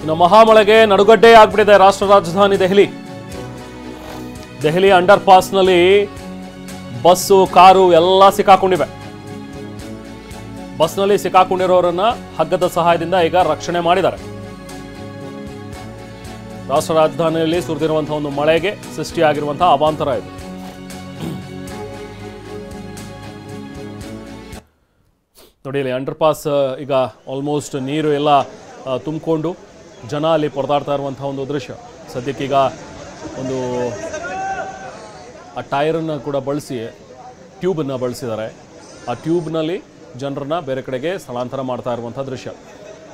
ಇನ್ನು ಮಹಾಮಳೆಗೆ ನಡುಗಡ್ಡೆ ಆಗ್ಬಿಟ್ಟಿದೆ ರಾಷ್ಟ್ರ ರಾಜಧಾನಿ ದೆಹಲಿ. ದೆಹಲಿ ಅಂಡರ್ ಪಾಸ್ನಲ್ಲಿ ಬಸ್ಸು ಕಾರು ಎಲ್ಲ ಸಿಕ್ಕಾಕೊಂಡಿವೆ. ಬಸ್ನಲ್ಲಿ ಸಿಕ್ಕಾಕೊಂಡಿರೋರನ್ನ ಹಗ್ಗದ ಸಹಾಯದಿಂದ ಈಗ ರಕ್ಷಣೆ ಮಾಡಿದ್ದಾರೆ. ರಾಷ್ಟ್ರ ರಾಜಧಾನಿಯಲ್ಲಿ ಸುರಿದಿರುವಂತಹ ಒಂದು ಮಳೆಗೆ ಸೃಷ್ಟಿಯಾಗಿರುವಂತಹ ಅವಾಂತರ ಇದು. ನೋಡಿ, ಇಲ್ಲಿ ಅಂಡರ್ ಪಾಸ್ ಈಗ ಆಲ್ಮೋಸ್ಟ್ ನೀರು ಎಲ್ಲ ತುಂಬಿಕೊಂಡು ಜನ ಅಲ್ಲಿ ಪರದಾಡ್ತಾ ಇರುವಂತಹ ಒಂದು ದೃಶ್ಯ. ಸದ್ಯಕ್ಕೀಗ ಒಂದು ಆ ಟೈರನ್ನು ಕೂಡ ಬಳಸಿ ಟ್ಯೂಬನ್ನು ಬಳಸಿದ್ದಾರೆ. ಆ ಟ್ಯೂಬ್ನಲ್ಲಿ ಜನರನ್ನ ಬೇರೆ ಕಡೆಗೆ ಸ್ಥಳಾಂತರ ಮಾಡ್ತಾ ಇರುವಂಥ ದೃಶ್ಯ.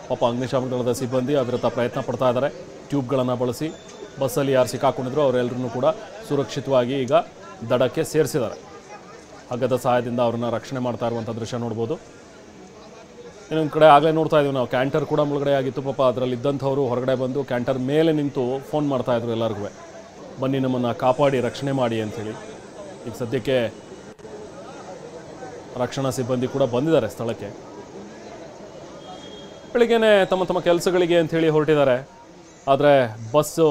ಪಾಪ ಅಗ್ನಿಶಾಮಕ ದಳದ ಸಿಬ್ಬಂದಿ ಅದರ ಪ್ರಯತ್ನ ಪಡ್ತಾ ಇದ್ದಾರೆ. ಟ್ಯೂಬ್ಗಳನ್ನು ಬಳಸಿ ಬಸ್ಸಲ್ಲಿ ಯಾರು ಸಿಕ್ಕಾಕೊಂಡಿದ್ರು ಅವರೆಲ್ಲರನ್ನೂ ಕೂಡ ಸುರಕ್ಷಿತವಾಗಿ ಈಗ ದಡಕ್ಕೆ ಸೇರಿಸಿದ್ದಾರೆ. ಹಗ್ಗದ ಸಹಾಯದಿಂದ ಅವ್ರನ್ನ ರಕ್ಷಣೆ ಮಾಡ್ತಾ ಇರುವಂಥ ದೃಶ್ಯ ನೋಡ್ಬೋದು. ಇನ್ನೊಂದು ಕಡೆ ಆಗಲೇ ನೋಡ್ತಾ ಇದ್ದೀವಿ ನಾವು, ಕ್ಯಾಂಟರ್ ಕೂಡ ಮುಳುಗಡೆ ಆಗಿತ್ತು. ಪಾಪ ಅದರಲ್ಲಿ ಇದ್ದಂಥವರು ಹೊರಗಡೆ ಬಂದು ಕ್ಯಾಂಟರ್ ಮೇಲೆ ನಿಂತು ಫೋನ್ ಮಾಡ್ತಾಯಿದ್ರು ಎಲ್ಲರಿಗೂ, ಬನ್ನಿ ನಮ್ಮನ್ನು ಕಾಪಾಡಿ ರಕ್ಷಣೆ ಮಾಡಿ ಅಂಥೇಳಿ. ಈಗ ಸದ್ಯಕ್ಕೆ ರಕ್ಷಣಾ ಸಿಬ್ಬಂದಿ ಕೂಡ ಬಂದಿದ್ದಾರೆ ಸ್ಥಳಕ್ಕೆ. ಬೆಳಿಗ್ಗೆನೆ ತಮ್ಮ ತಮ್ಮ ಕೆಲಸಗಳಿಗೆ ಅಂಥೇಳಿ ಹೊರಟಿದ್ದಾರೆ. ಆದರೆ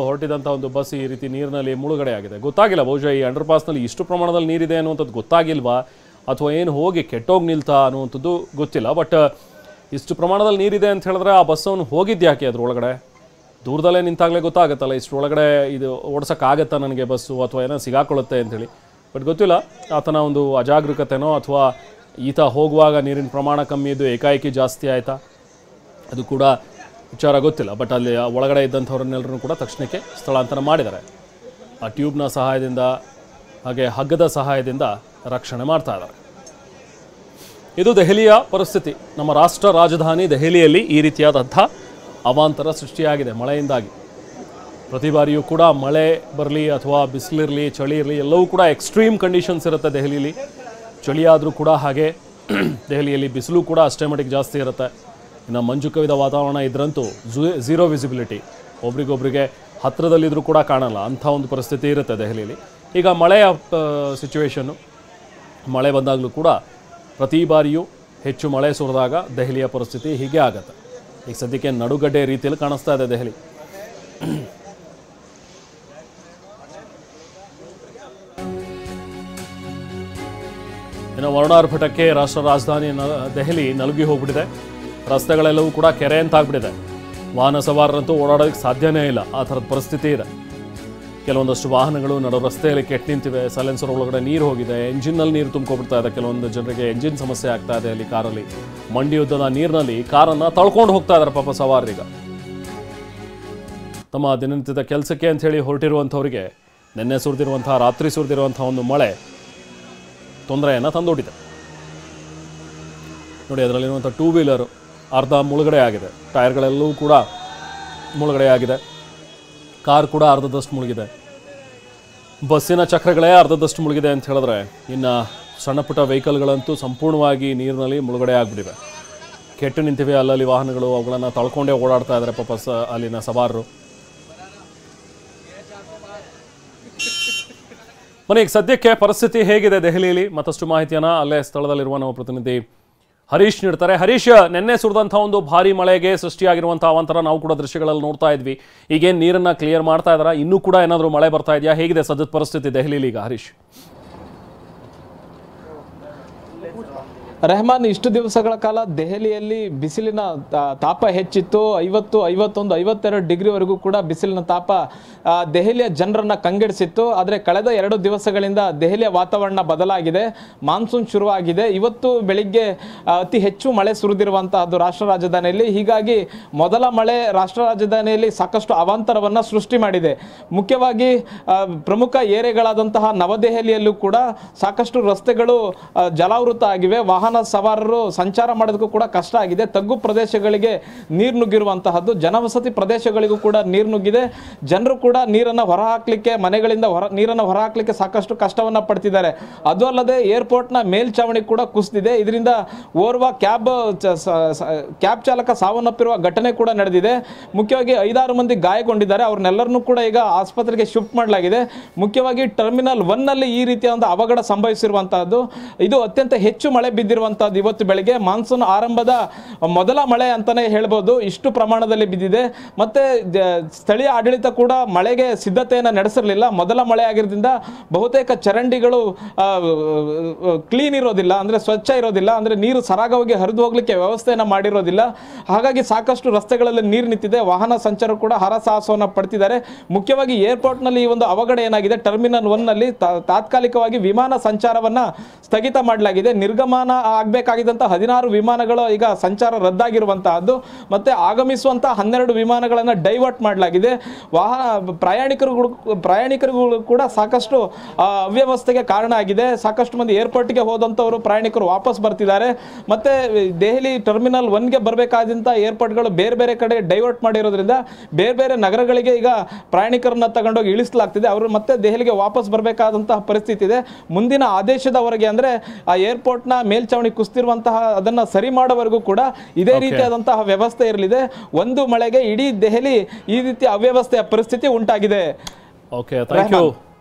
ಹೊರಟಿದಂಥ ಒಂದು ಬಸ್ ಈ ರೀತಿ ನೀರಿನಲ್ಲಿ ಮುಳುಗಡೆ ಆಗಿದೆ. ಗೊತ್ತಾಗಿಲ್ಲ, ಬಹುಶಃ ಈ ಅಂಡರ್ ಪಾಸ್ನಲ್ಲಿ ಇಷ್ಟು ಪ್ರಮಾಣದಲ್ಲಿ ನೀರಿದೆ ಅನ್ನುವಂಥದ್ದು ಗೊತ್ತಾಗಿಲ್ವಾ, ಅಥವಾ ಏನು ಹೋಗಿ ಕೆಟ್ಟೋಗಿ ನಿಲ್ತಾ ಅನ್ನುವಂಥದ್ದು ಗೊತ್ತಿಲ್ಲ. ಬಟ್ ಇಷ್ಟು ಪ್ರಮಾಣದಲ್ಲಿ ನೀರಿದೆ ಅಂತ ಹೇಳಿದ್ರೆ ಆ ಬಸ್ಸವನು ಹೋಗಿದ್ಯಾಕೆ ಅದ್ರೊಳಗಡೆ? ದೂರದಲ್ಲೇ ನಿಂತಾಗಲೇ ಗೊತ್ತಾಗುತ್ತಲ್ಲ ಇಷ್ಟರೊಳಗಡೆ ಇದು ಓಡಿಸೋಕ್ಕಾಗತ್ತಾ ನನಗೆ ಬಸ್ಸು, ಅಥವಾ ಏನೋ ಸಿಗಾಕೊಳ್ಳುತ್ತೆ ಅಂಥೇಳಿ. ಬಟ್ ಗೊತ್ತಿಲ್ಲ, ಆತನ ಒಂದು ಅಜಾಗರೂಕತೆನೋ ಅಥವಾ ಈತ ಹೋಗುವಾಗ ನೀರಿನ ಪ್ರಮಾಣ ಕಮ್ಮಿ ಇದ್ದು ಏಕಾಏಕಿ ಜಾಸ್ತಿ ಆಯಿತಾ, ಅದು ಕೂಡ ವಿಚಾರ ಗೊತ್ತಿಲ್ಲ. ಬಟ್ ಅಲ್ಲಿ ಒಳಗಡೆ ಇದ್ದಂಥವ್ರನ್ನೆಲ್ಲರೂ ಕೂಡ ತಕ್ಷಣಕ್ಕೆ ಸ್ಥಳಾಂತರ ಮಾಡಿದ್ದಾರೆ. ಆ ಟ್ಯೂಬ್ನ ಸಹಾಯದಿಂದ ಹಾಗೆ ಹಗ್ಗದ ಸಹಾಯದಿಂದ ರಕ್ಷಣೆ ಮಾಡ್ತಾ ಇದ್ದಾರೆ. ಇದು ದೆಹಲಿಯ ಪರಿಸ್ಥಿತಿ. ನಮ್ಮ ರಾಷ್ಟ್ರ ರಾಜಧಾನಿ ದೆಹಲಿಯಲ್ಲಿ ಈ ರೀತಿಯಾದಂಥ ಅವಾಂತರ ಸೃಷ್ಟಿಯಾಗಿದೆ ಮಳೆಯಿಂದಾಗಿ. ಪ್ರತಿ ಬಾರಿಯೂ ಕೂಡ ಮಳೆ ಬರಲಿ ಅಥವಾ ಬಿಸಿಲಿರಲಿ ಚಳಿ ಇರಲಿ ಎಲ್ಲವೂ ಕೂಡ ಎಕ್ಸ್ಟ್ರೀಮ್ ಕಂಡೀಷನ್ಸ್ ಇರುತ್ತೆ ದೆಹಲಿಯಲ್ಲಿ. ಚಳಿ ಆದರೂ ಕೂಡ ಹಾಗೆ ದೆಹಲಿಯಲ್ಲಿ ಬಿಸಿಲು ಕೂಡ ಅಷ್ಟೇ ಮಟ್ಟಿಗೆ ಜಾಸ್ತಿ ಇರುತ್ತೆ. ಇನ್ನು ಮಂಜು ಕವಿದ ವಾತಾವರಣ ಇದ್ರಂತೂ ಝೀರೋ ವಿಸಿಬಿಲಿಟಿ, ಒಬ್ರಿಗೊಬ್ರಿಗೆ ಹತ್ತಿರದಲ್ಲಿದ್ದರೂ ಕೂಡ ಕಾಣಲ್ಲ, ಅಂಥ ಒಂದು ಪರಿಸ್ಥಿತಿ ಇರುತ್ತೆ ದೆಹಲಿಯಲ್ಲಿ. ಈಗ ಮಳೆಯ ಸಿಚುವೇಶನ್ನು, ಮಳೆ ಬಂದಾಗಲೂ ಕೂಡ ಪ್ರತಿ ಬಾರಿಯೂ ಹೆಚ್ಚು ಮಳೆ ಸುರಿದಾಗ ದೆಹಲಿಯ ಪರಿಸ್ಥಿತಿ ಹೀಗೆ ಆಗುತ್ತೆ. ಈಗ ಸದ್ಯಕ್ಕೆ ನಡುಗಡ್ಡೆ ರೀತಿಯಲ್ಲಿ ಕಾಣಿಸ್ತಾ ಇದೆ ದೆಹಲಿ. ಇನ್ನು ವರುಣಾರ್ಭಟಕ್ಕೆ ರಾಷ್ಟ್ರ ರಾಜಧಾನಿ ದೆಹಲಿ ನಲುಗಿ ಹೋಗ್ಬಿಟ್ಟಿದೆ. ರಸ್ತೆಗಳೆಲ್ಲವೂ ಕೂಡ ಕೆರೆ ಅಂತ ಆಗ್ಬಿಟ್ಟಿದೆ. ವಾಹನ ಸವಾರರಂತೂ ಓಡಾಡೋದಕ್ಕೆ ಸಾಧ್ಯನೇ ಇಲ್ಲ, ಆ ಥರದ ಪರಿಸ್ಥಿತಿ ಇದೆ. ಕೆಲವೊಂದಷ್ಟು ವಾಹನಗಳು ನಡು ರಸ್ತೆಯಲ್ಲಿ ಕೆಟ್ಟು ನಿಂತಿವೆ. ಸೈಲೆನ್ಸರ್ ಒಳಗಡೆ ನೀರು ಹೋಗಿದೆ, ಎಂಜಿನ್ನಲ್ಲಿ ನೀರು ತುಂಬ್ಕೊಬಿಡ್ತಾ ಇದೆ. ಕೆಲವೊಂದು ಜನರಿಗೆ ಎಂಜಿನ್ ಸಮಸ್ಯೆ ಆಗ್ತಾ ಇದೆ ಅಲ್ಲಿ ಕಾರಲ್ಲಿ. ಮಂಡಿ ಉದ್ದದ ನೀರಿನಲ್ಲಿ ಕಾರನ್ನು ತಳ್ಕೊಂಡು ಹೋಗ್ತಾ ಇದ್ದಾರೆ ಪಾಪ ಸವಾರರೀಗ. ತಮ್ಮ ದಿನನಿತ್ಯದ ಕೆಲಸಕ್ಕೆ ಅಂಥೇಳಿ ಹೊರಟಿರುವಂಥವ್ರಿಗೆ ನಿನ್ನೆ ಸುರಿದಿರುವಂತಹ, ರಾತ್ರಿ ಸುರಿದಿರುವಂಥ ಒಂದು ಮಳೆ ತೊಂದರೆಯನ್ನು ತಂದೊಡ್ಡಿದೆ. ನೋಡಿ, ಅದರಲ್ಲಿರುವಂಥ ಟೂ ವೀಲರು ಅರ್ಧ ಮುಳುಗಡೆ ಆಗಿದೆ, ಟೈರ್ಗಳೆಲ್ಲವೂ ಕೂಡ ಮುಳುಗಡೆ ಆಗಿದೆ. ಕಾರ್ ಕೂಡ ಅರ್ಧದಷ್ಟು ಮುಳುಗಿದೆ. ಬಸ್ಸಿನ ಚಕ್ರಗಳೇ ಅರ್ಧದಷ್ಟು ಮುಳುಗಿದೆ ಅಂತ ಹೇಳಿದ್ರೆ ಇನ್ನು ಸಣ್ಣ ಪುಟ್ಟ ವೆಹಿಕಲ್ಗಳಂತೂ ಸಂಪೂರ್ಣವಾಗಿ ನೀರಿನಲ್ಲಿ ಮುಳುಗಡೆ ಆಗಿಬಿಟ್ಟಿವೆ. ಕೆಟ್ಟು ನಿಂತಿವೆ ಅಲ್ಲಲ್ಲಿ ವಾಹನಗಳು, ಅವುಗಳನ್ನು ತಳ್ಕೊಂಡೇ ಓಡಾಡ್ತಾ ಇದ್ದಾರೆ ಪಾಪ ಅಲ್ಲಿನ ಸವಾರರು. ಮನೆಗೆ ಸದ್ಯಕ್ಕೆ ಪರಿಸ್ಥಿತಿ ಹೇಗಿದೆ ದೆಹಲಿಯಲ್ಲಿ ಮತ್ತಷ್ಟು ಮಾಹಿತಿಯನ್ನು ಅಲ್ಲೇ ಸ್ಥಳದಲ್ಲಿರುವ ನಮ್ಮ ಪ್ರತಿನಿಧಿ ಹರೀಶ್ ನೀಡ್ತಾರೆ. ಹರೀಶ್, ನಿನ್ನೆ ಸುರಿದಂಥ ಒಂದು ಭಾರಿ ಮಳೆಗೆ ಸೃಷ್ಟಿಯಾಗಿರುವಂಥ ಅವಾಂತರ ನಾವು ಕೂಡ ದೃಶ್ಯಗಳಲ್ಲಿ ನೋಡ್ತಾ ಇದ್ವಿ. ಈಗೇನು ನೀರನ್ನು ಕ್ಲಿಯರ್ ಮಾಡ್ತಾ ಇದ್ದಾರಾ? ಇನ್ನೂ ಕೂಡ ಏನಾದರೂ ಮಳೆ ಬರ್ತಾ ಇದೆಯಾ? ಹೇಗಿದೆ ಸದ್ಯದ ಪರಿಸ್ಥಿತಿ ದೆಹಲಿಯಲ್ಲಿ ಈಗ ಹರೀಶ್? ರೆಹಮಾನ್, ಇಷ್ಟು ದಿವಸಗಳ ಕಾಲ ದೆಹಲಿಯಲ್ಲಿ ಬಿಸಿಲಿನ ತಾಪ ಹೆಚ್ಚಿತ್ತು. 50, 51, 52 ಡಿಗ್ರಿವರೆಗೂ ಕೂಡ ಬಿಸಿಲಿನ ತಾಪ ದೆಹಲಿಯ ಜನರನ್ನು ಕಂಗೆಡಿಸಿತ್ತು. ಆದರೆ ಕಳೆದ 2 ದಿವಸಗಳಿಂದ ದೆಹಲಿಯ ವಾತಾವರಣ ಬದಲಾಗಿದೆ. ಮಾನ್ಸೂನ್ ಶುರುವಾಗಿದೆ. ಇವತ್ತು ಬೆಳಿಗ್ಗೆ ಅತಿ ಹೆಚ್ಚು ಮಳೆ ಸುರಿದಿರುವಂತಹದ್ದು ರಾಷ್ಟ್ರ ರಾಜಧಾನಿಯಲ್ಲಿ. ಹೀಗಾಗಿ ಮೊದಲ ಮಳೆ ರಾಷ್ಟ್ರ ರಾಜಧಾನಿಯಲ್ಲಿ ಸಾಕಷ್ಟು ಅವಾಂತರವನ್ನು ಸೃಷ್ಟಿ ಮಾಡಿದೆ. ಮುಖ್ಯವಾಗಿ ಪ್ರಮುಖ ಏರಿಯಾಗಳಾದಂತಹ ನವದೆಹಲಿಯಲ್ಲೂ ಕೂಡ ಸಾಕಷ್ಟು ರಸ್ತೆಗಳು ಜಲಾವೃತ ಆಗಿವೆ. ವಾಹನ ಸವಾರರು ಸಂಚಾರ ಮಾಡೋದಕ್ಕೂ ಕೂಡ ಕಷ್ಟ ಆಗಿದೆ. ತಗ್ಗು ಪ್ರದೇಶಗಳಿಗೆ ನೀರು ನುಗ್ಗಿರುವಂತಹದ್ದು, ಜನವಸತಿ ಪ್ರದೇಶಗಳಿಗೂ ಕೂಡ ನೀರು ನುಗ್ಗಿದೆ. ಜನರು ಕೂಡ ನೀರನ್ನು ಹೊರಹಾಕಲಿಕ್ಕೆ, ಮನೆಗಳಿಂದ ನೀರನ್ನು ಹೊರಹಾಕಲಿಕ್ಕೆ ಸಾಕಷ್ಟು ಕಷ್ಟವನ್ನು ಪಡ್ತಿದ್ದಾರೆ. ಅದು ಅಲ್ಲದೆ ಏರ್ಪೋರ್ಟ್ನ ಮೇಲ್ಛಾವಣಿ ಕೂಡ ಕುಸಿದಿದೆ. ಇದರಿಂದ ಓರ್ವ ಕ್ಯಾಬ್ ಚಾಲಕ ಸಾವನ್ನಪ್ಪಿರುವ ಘಟನೆ ಕೂಡ ನಡೆದಿದೆ. ಮುಖ್ಯವಾಗಿ 5-6 ಮಂದಿ ಗಾಯಗೊಂಡಿದ್ದಾರೆ. ಅವ್ರನ್ನೆಲ್ಲರನ್ನೂ ಕೂಡ ಈಗ ಆಸ್ಪತ್ರೆಗೆ ಶಿಫ್ಟ್ ಮಾಡಲಾಗಿದೆ. ಮುಖ್ಯವಾಗಿ ಟರ್ಮಿನಲ್ 1 ನಲ್ಲಿ ಈ ರೀತಿಯ ಒಂದು ಅವಘಡ ಸಂಭವಿಸಿರುವಂತಹದ್ದು. ಇದು ಅತ್ಯಂತ ಹೆಚ್ಚು ಮಳೆ ಬಿದ್ದಿರುವ ಆಗಿರುವಂತಹದ್ದು ಇವತ್ತು ಬೆಳಿಗ್ಗೆ ಮಾನ್ಸೂನ್ ಆರಂಭದ ಮೊದಲ ಮಳೆ ಅಂತಾನೆ ಹೇಳ್ಬೋದು. ಇಷ್ಟು ಪ್ರಮಾಣದಲ್ಲಿ ಬಿದ್ದಿದೆ. ಮತ್ತೆ ಸ್ಥಳೀಯ ಆಡಳಿತ ಕೂಡ ಮಳೆಗೆ ಸಿದ್ಧತೆಯನ್ನು ನಡೆಸಿರಲಿಲ್ಲ. ಮೊದಲ ಮಳೆ ಆಗಿರೋದ್ರಿಂದ ಬಹುತೇಕ ಚರಂಡಿಗಳು ಕ್ಲೀನ್ ಇರೋದಿಲ್ಲ, ಅಂದ್ರೆ ಸ್ವಚ್ಛ ಇರೋದಿಲ್ಲ, ಅಂದ್ರೆ ನೀರು ಸರಾಗವಾಗಿ ಹರಿದು ಹೋಗ್ಲಿಕ್ಕೆ ವ್ಯವಸ್ಥೆಯನ್ನು ಮಾಡಿರೋದಿಲ್ಲ. ಹಾಗಾಗಿ ಸಾಕಷ್ಟು ರಸ್ತೆಗಳಲ್ಲಿ ನೀರು ನಿಂತಿದೆ. ವಾಹನ ಸಂಚಾರ ಕೂಡ ಹರಸಾಹಸವನ್ನು ಪಡ್ತಿದ್ದಾರೆ. ಮುಖ್ಯವಾಗಿ ಏರ್ಪೋರ್ಟ್ನಲ್ಲಿ ಈ ಒಂದು ಅವಘಡ ಏನಾಗಿದೆ, ಟರ್ಮಿನಲ್ 1 ನಲ್ಲಿ ತಾತ್ಕಾಲಿಕವಾಗಿ ವಿಮಾನ ಸಂಚಾರವನ್ನ ಸ್ಥಗಿತ ಮಾಡಲಾಗಿದೆ. ನಿರ್ಗಮನ ಆಗಬೇಕಾಗಿದ್ದಂಥ 16 ವಿಮಾನಗಳು ಈಗ ಸಂಚಾರ ರದ್ದಾಗಿರುವಂತಹದ್ದು. ಮತ್ತೆ ಆಗಮಿಸುವಂತಹ 12 ವಿಮಾನಗಳನ್ನು ಡೈವರ್ಟ್ ಮಾಡಲಾಗಿದೆ. ಪ್ರಯಾಣಿಕರುಗಳು ಕೂಡ ಸಾಕಷ್ಟು ಅವ್ಯವಸ್ಥೆಗೆ ಕಾರಣ ಆಗಿದೆ. ಸಾಕಷ್ಟು ಮಂದಿ ಏರ್ಪೋರ್ಟ್ಗೆ ಹೋದಂಥವರು ಪ್ರಯಾಣಿಕರು ವಾಪಸ್ ಬರ್ತಿದ್ದಾರೆ. ಮತ್ತೆ ದೆಹಲಿ ಟರ್ಮಿನಲ್ 1ಗೆ ಬರಬೇಕಾದಂಥ ಏರ್ಪೋರ್ಟ್ಗಳು ಬೇರೆ ಬೇರೆ ಕಡೆ ಡೈವರ್ಟ್ ಮಾಡಿರೋದ್ರಿಂದ ಬೇರೆ ಬೇರೆ ನಗರಗಳಿಗೆ ಈಗ ಪ್ರಯಾಣಿಕರನ್ನ ತಗೊಂಡೋಗಿ ಇಳಿಸಲಾಗ್ತಿದೆ. ಅವರು ಮತ್ತೆ ದೆಹಲಿಗೆ ವಾಪಸ್ ಬರಬೇಕಾದಂತಹ ಪರಿಸ್ಥಿತಿ ಇದೆ. ಮುಂದಿನ ಆದೇಶದವರೆಗೆ ಅಂದ್ರೆ ಆ ಏರ್ಪೋರ್ಟ್ನ ಮೇಲ್ಚಾವಣಿ ಕುಸಿದಿರುವಂತಹ ಅದನ್ನ ಸರಿ ಮಾಡೋವರೆಗೂ ಕೂಡ ಇದೇ ರೀತಿಯಾದಂತಹ ವ್ಯವಸ್ಥೆ ಇರಲಿದೆ. ಒಂದು ಮಳೆಗೆ ಇಡೀ ದೆಹಲಿ ಈ ರೀತಿ ಅವ್ಯವಸ್ಥೆಯ ಪರಿಸ್ಥಿತಿ ಉಂಟಾಗಿದೆ. Okay, thank you